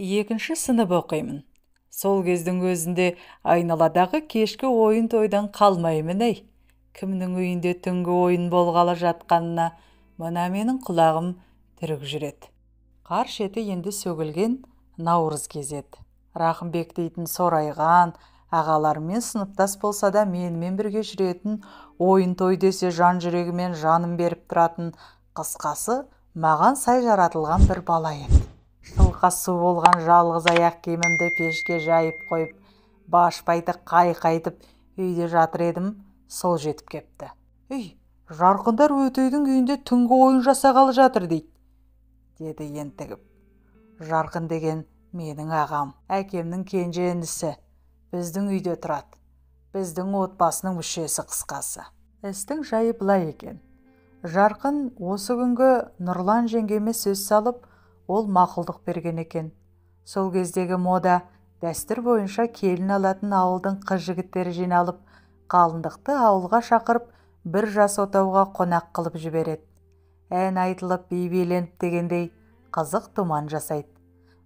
Екінші сынып оқимын. Сол кездің өзінде айналадағы кешкі ойын тойдан қалмаймын ей. Кімнің үйінде түнгі ойын болғалы жатқанына мына менің құлағым түрік жүреді. Қар шеті енді сөгілген наурыз кезеді. Рақымбек дейтін сорайған ағаларымен сыныптас болса да менімен бірге жүретін, ойын той десе жан жүрегімен жаным беріп тұратын, қысқасы маған сай жаратылған бір бала еді. Шылқа су болған жалғыз аяқ киімімді пешке жайып қойып, башпайды қайқайтып үйде жатыр едім, сол жетіп кепті. Ей, жарқындар өтейдің үйінде түнгі ойын жасағалы жатыр дейді, деді ентігіп. Жарқын деген менің ағам, әкемнің кенже інісі, біздің үйде тұрады. Біздің отбасының мүшесі қысқасы. Істің жайы былай екен. Жарқын осы күнгі Нұрлан жеңгеме сөз салып, ол мақұлдық берген екен. Сол кездегі мода дәстүр бойынша келін алатын ауылдың қыз жігіттері жиналып, қалыңдықты ауылға шақырып, бір жас отауға қонақ қылып жібереді. Ән айтылып, би биленіп дегендей қызық думан жасайды.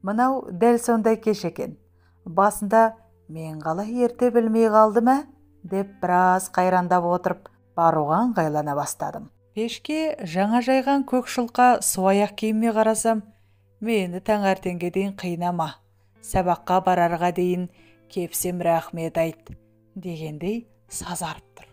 Мынау дәл сондай кеш екен. Басында мен қалай ерте білмей қалдым деп біраз қайрандап отырып, баруға ыңғайлана бастадым. Пешке жаңа жайған көк шылқа суаяқ киімме қарасам, мені таңертеңге дейін қинама, сабаққа барарға дейін кепсем рахмет айт, дегендей сазарып тұр.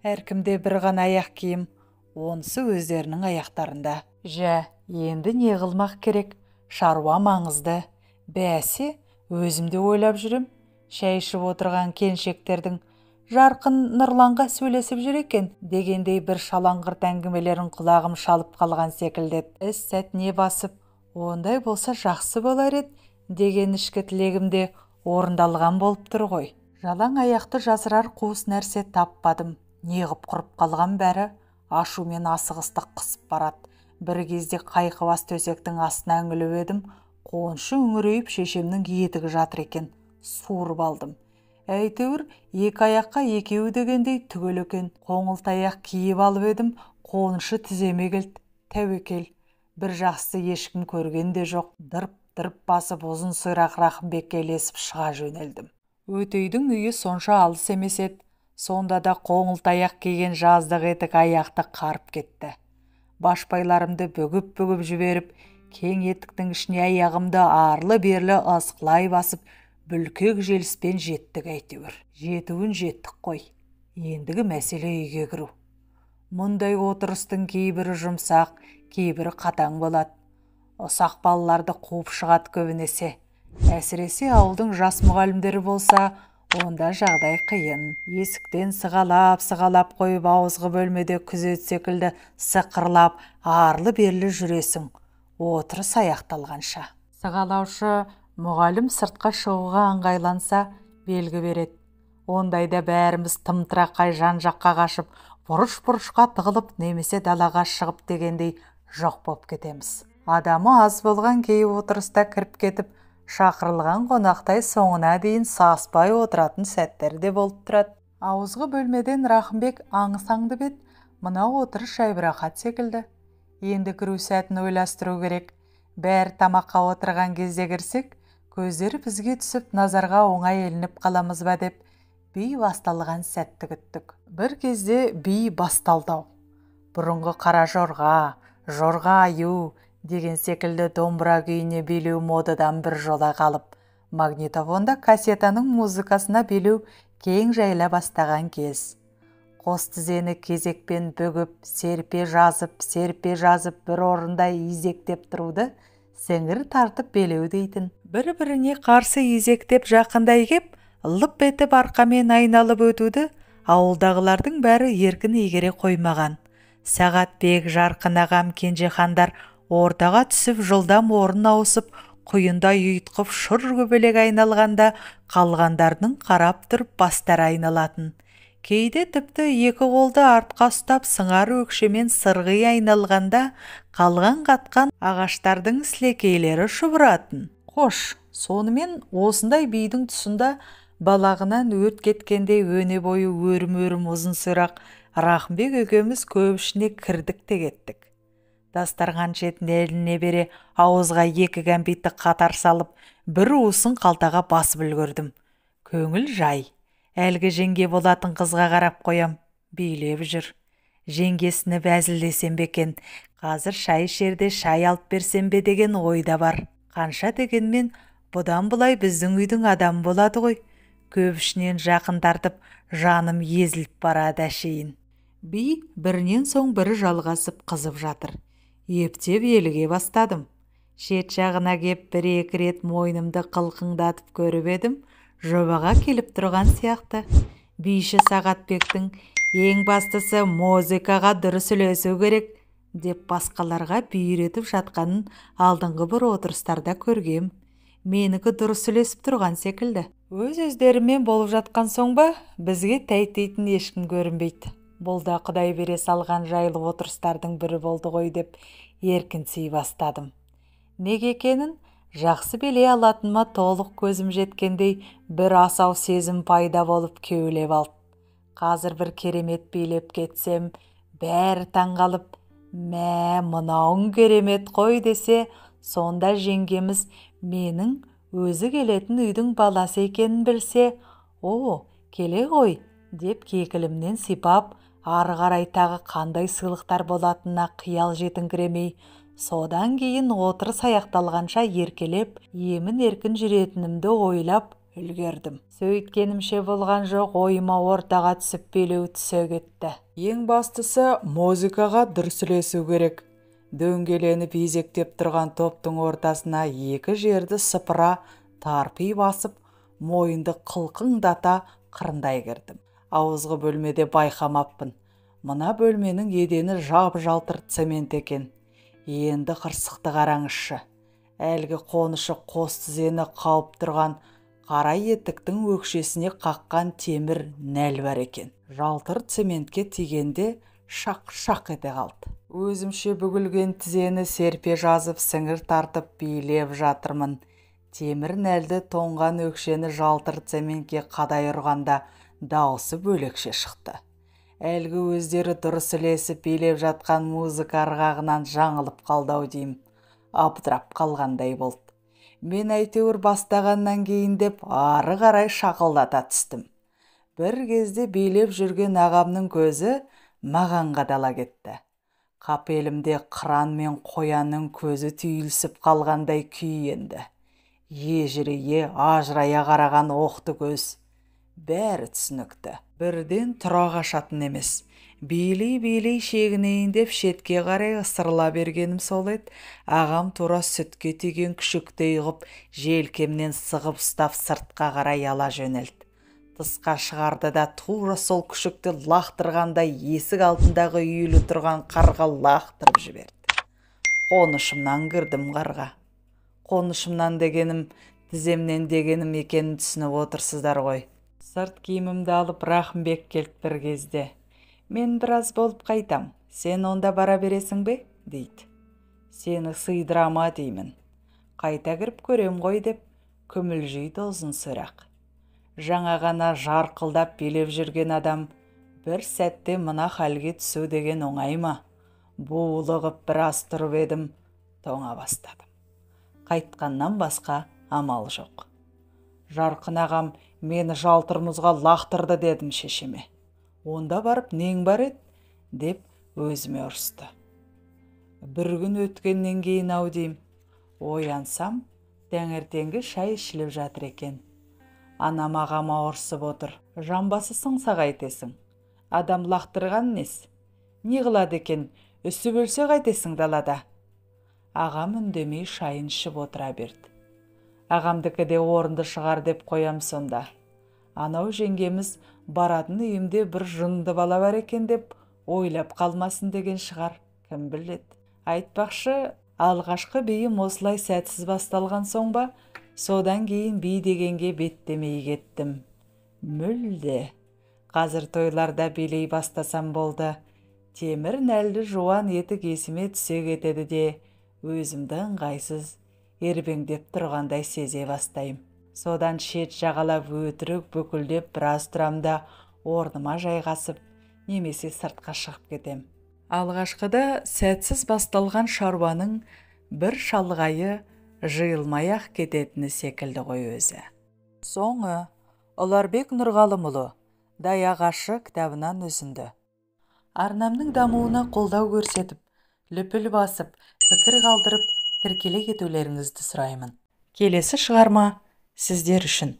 Әркімде бір ғана аяқ киім, онысы өздерінің аяқтарында. Жә, енді не қылмақ керек, шаруа маңызды. Бәсе, өзімде ойлап жүрем, шәй ішіп отырған келіншектердің Жарқын Нұрланға сөйлесіп жүр екен дегендей бір шалаңғырт әңгімелерін құлағым шалып қалған секілді. Іс сәтіне басып, ондай болса жақсы болар еді деген ішкі тілегімде орындалған болып тұр ғой. Жалаң аяқты жасырар қуыс нәрсе таппадым. Неғып құрып қалған бәрі ашумен асығыстық қысып барады. Бір кезде қайқыбас төсектің астына үңіліп едім, қоншы үңірейіп шешемнің етігі жатыр екен. Суырып алдым. Әйтеуір екі аяққа екеуі дегендей түгел екен. Қоңыл таяқ киіп алып едім, қонышы тіземе келді. Тәуекел. Бір жақсы ешкім көрген де жоқ. Дырп басып ұзын сирақ Рақымбекке ілесіп шыға жөнелдім. Өтейдің үйі сонша алыс емес еді. Сонда да қоңыл таяқ киген жаздық етік аяқты қарып кетті. Башпайларымды бүгіп жіберіп, кең етіктің ішіне аяғымды арлы-берлі ысқылай басып, бүлкек желіспен жеттік әйтеуір. Жетуін жеттік қой. Ендігі мәселе үйге кіру. Мұндай отырыстың кейбірі жұмсақ, кейбірі қатаң болады. Ұсақ балаларды қуып шығады көбінесе. Әсіресе ауылдың жас мұғалімдері болса, онда жағдай қиын. Есіктен сығалап қойып, ауызғы бөлмеде күзет секілді сықырлап, арлы-берлі жүресің, отырыс аяқталғанша. Сығалаушы мұғалім сыртқа шығуға ыңғайланса, белгі береді. Ондайда бәріміз тымтырақай жан-жаққа қашып, бұрыш-бұрышқа тығылып, немесе далаға шығып дегендей жоқ боп кетеміз. Адамы аз болған кей отырыста кіріп кетіп, шақырылған қонақтай соңына дейін саспай отыратын сәттер де болып тұрады. Ауызғы бөлмеден Рақымбек аңыз-аңды бет, мынау отырыс жайбырақат секілді. Енді кіру сәтін ойластыру керек. Бәрі тамаққа отырған кезде кірсек, көздері бізге түсіп, назарға оңай ілініп қаламыз ба деп, би басталған сәтті күттік. Бір кезде би басталды. Бұрынғы қара жорға аю деген секілді домбыра күйіне билеу модадан бір жола қалып, магнитофонда кассетаның музыкасына билеу кең жайла бастаған кез. Қос тізені кезекпен бүгіп, серпе жазып бір орында изектеп тұруды сіңір тартып белеу дейтін. Бір-біріне қарсы изектеп жақындай кеп, лып етіп арқамен айналып өтуді ауылдағылардың бәрі еркін игере қоймаған. Сағатбек, Жарқын ағам, Кенжехандар ортаға түсіп жылдам орын ауысып, құйындай ұйытқып шұр көбелек айналғанда, қалғандардың қарап тұрып бастары айналатын. Кейде тіпті екі қолды артқа ұстап сыңар өкшемен сырғи айналғанда, қалған қатқан ағаштардың сілекейлері шұбыратын. Қош, сонымен осындай бидің тұсында балағынан өрт кеткенде өне бойы өрім-өрім ұзын сирақ Рақымбек екеуміз көп ішіне кірдік те кеттік. Дастархан шетінде еліне бере ауызға 2 кәмпитті қатар салып, бір уысын қалтаға басып үлгердім. Көңіл жай. Әлгі жеңге болатын қызға қарап қоям, билеп жүр. Жеңгесіні бәзілдесем бе екен, қазір шай ішерде шай алып берсем бе деген ойда бар. Қанша дегенмен, бұдан бұлай біздің үйдің адам болады ғой. Көп ішінен жақын тартып, жаным езіліп барады әшейін. Би бірінен соң бірі жалғасып қызып жатыр. Ептеп еліге бастадым. Шет жағына кеп 1-2 рет мойнымды қылқыңдатып көріп едім, жобаға келіп тұрған сияқты. Биші Сағатбектің ең бастысы музыкаға дұрыс үлесу керек деп басқаларға бүйретіп жатқанын алдыңғы бір отырыстарда көргем. Менікі дұрыс үлесіп тұрған секілді. Өз-өздерімен болып жатқан соң ба, бізге тәйтейтін ешкім көрінбейді. Бұл да Құдай бере салған жайлы отырыстардың бірі болды ғой деп еркінсей бастадым. Неге екенін жақсы біле алатыныма толық көзім жеткендей бір асау сезім пайда болып кеулеп алды. Қазір бір керемет билеп кетсем, бәрі таңғалып, «Мә, мынауың керемет қой» десе, сонда жеңгеміз менің өзі келетін үйдің баласы екенін білсе, «О, келе ғой» деп кекілімнен сипап, ары қарай тағы қандай сыйлықтар болатынына қиял жетіңкіремей, содан кейін отырыс аяқталғанша еркелеп, емін-еркін жүретінімді ойлап үлгердім. Сөйткенімше болған жоқ, ойыма ортаға түсіп билеу түсе кетті. Ең бастысы музыкаға дұрыс үлесу керек. Дөңгеленіп безектеп тұрған топтың ортасына 2 жерді сыпыра тарпи басып, мойынды қылқыңдата қырындай кірдім. Ауызғы бөлмеде байқамаппын. Мына бөлменің едені жап-жалтыр цемент екен. Енді қырсықты қараңызшы. Әлгі қонышы қос тізені қауып тұрған қара етіктің өкшесіне қаққан темір нәл бар екен. Жалтыр цементке тигенде шақ-шақ ете қалды. Өзімше бүгілген тізені серпе жазып, сіңір тартып билеп жатырмын. Темір нәлді тоңған өкшені жалтыр цементке қадай ұрғанда дауысы бөлекше шықты. Әлгі өздері дұрыс ілесіп билеп жатқан музыка ырғағынан жаңылып қалдау деймін. Абдырап қалғандай болды. Мен әйтеуір бастағаннан кейін деп ары қарай шақылдата түстім. Бір кезде билеп жүрген ағамның көзі маған қадала кетті. Қапелімде қыран мен қоянның көзі түйілісіп қалғандай күй енді. Ежірейе, ажырая қараған оқты көз. Бәрі түсінікті. Бірден тұра қашатын емес. Билей шегінейін деп шетке қарай ысырыла бергенім сол еді. Ағам тура сүтке тиген күшіктей ғып, желкемнен сығып ұстап сыртқа қарай ала жөнелді. Тысқа шығарды да тура сол күшікті лақтырғандай есік алдындағы үйілі тұрған қарға лақтырып жіберді. Қонышымнан кірдім қарға. Қонышымнан дегенім, тіземнен дегенім екенін түсініп отырсыздар ғой. Сырт киімімді алып Рахымбек келді бір кезде. Мен біраз болып қайтам, сен онда бара бересің бе? Дейді. Сені сыйдырама деймін. Қайта кіріп көрем ғой деп күмілжиді ұзын сұрақ. Жаңа ғана жарқылдап билеп жүрген адам бір сәтте мына халге түсу деген оңай ма? Булығып біраз тұрып едім, тоңа бастадым. Қайтқаннан басқа амал жоқ. Жарқын ағам мені жалтырмызға лақтырды дедім шешеме. Онда барып нең бар еді? Деп өзіме ұрысты. Бір күн өткеннен кейін ау дейм. Оянсам, таңертеңгі шай ішіліп жатыр екен. Анам ағама ұрсып отыр. Жамбасысың қайтесің. Адам лақтырған нес? Не қылады екен? Үсіп өлсе қайтесің далада? Ағам үндемей шайын ішіп отыра берді. Ағамдікі де орынды шығар деп қоям сонда. Анау жеңгеміз баратын үйімде бір жынды бала бар екен деп ойлап қалмасын деген шығар, кім біледі. Айтпақшы, алғашқы бейім осылай сәтсіз басталған соң ба, содан кейін би дегенге беттемей кеттім. Мүлде. Қазір тойларда билей бастасам болды. Темір нәлді жуан етік есіме түсе кетеді де, өзімді ыңғайсыз ербеңдеп тұрғандай сезе бастайым. Содан шет жағалап өтірік бүкілдеп біраз тұрамда орныма жайғасып, немесе сыртқа шығып кетем. Алғашқыда сәтсіз басталған шаруаның бір шалғайы жиылмай-ақ кететіні секілді ғой өзі. Соңы Ұларбек Нұрғалымұлы Даяғашы кітабынан үзінді. Арнамның дамуына қолдау көрсетіп, лүпіл басып, пікір қалдырып, тіркеле кетулеріңізді сұраймын. Келесі шығарма сіздер үшін.